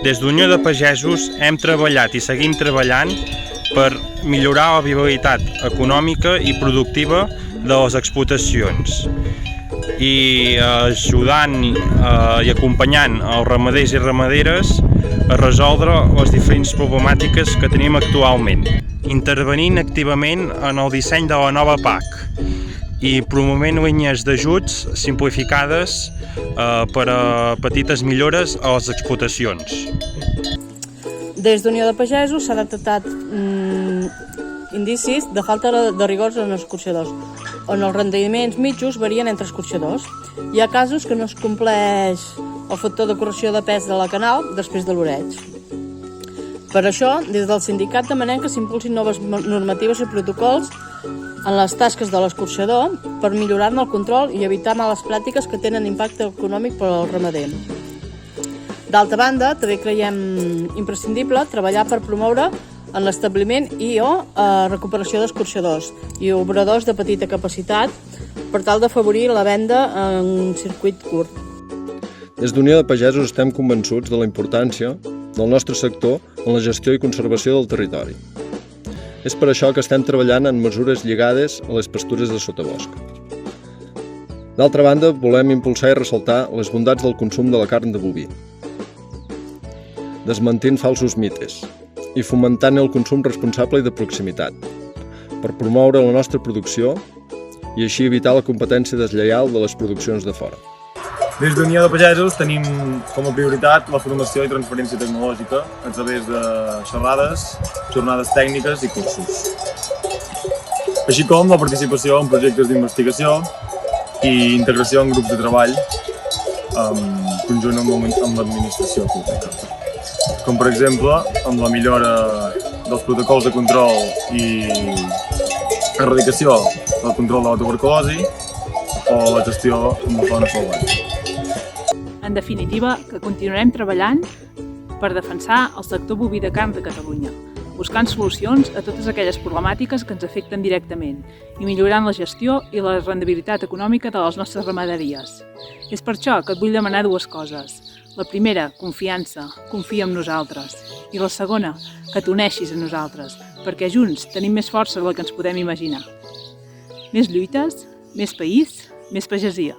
Des d'Unió de Pagesos hem treballat i seguim treballant per millorar la viabilitat econòmica i productiva de les explotacions i ajudant i acompanyant els ramaders i ramaderes a resoldre les diferents problemàtiques que tenim actualment, intervenint activament en el disseny de la nova PAC i promovent línies d'ajuts simplificades per a petites millores a les explotacions. Des d'Unió de Pagesos s'ha detectat indicis de falta de rigors en els escorxadors, on els rendiments mitjos varien entre escorxadors. Hi ha casos que no es compleix el factor de correcció de pes de la canal després de l'oreig. Per això, des del sindicat demanem que s'impulsin noves normatives i protocols en les tasques de l'escorxador per millorar-ne el control i evitar males pràctiques que tenen impacte econòmic per al ramader. D'altra banda, també creiem imprescindible treballar per promoure en l'establiment o recuperació d'escorxadors i obradors de petita capacitat per tal d'afavorir la venda en un circuit curt. Des d'Unió de Pagesos estem convençuts de la importància del nostre sector en la gestió i conservació del territori. És per això que estem treballant en mesures lligades a les pastures de sotabosc. D'altra banda, volem impulsar i ressaltar les bondats del consum de la carn de boví, desmentint falsos mites i fomentant el consum responsable i de proximitat, per promoure la nostra producció i així evitar la competència deslleial de les produccions de fora. Des d'Unió de Pagesos tenim com a prioritat la formació i transferència tecnològica a través de xerrades, jornades tècniques i cursos, així com la participació en projectes d'investigació i integració en grups de treball conjunt amb l'administració pública, com per exemple amb la millora dels protocols de control i erradicació del control de la tuberculosi o la gestió amb la fauna salvatge. En definitiva, que continuarem treballant per defensar el sector boví de carn de Catalunya, buscant solucions a totes aquelles problemàtiques que ens afecten directament i millorant la gestió i la rendibilitat econòmica de les nostres ramaderies. És per això que et vull demanar dues coses. La primera, confiança, confia en nosaltres. I la segona, que t'uneixis a nosaltres, perquè junts tenim més força del que ens podem imaginar. Més lluites, més país, més pagesia.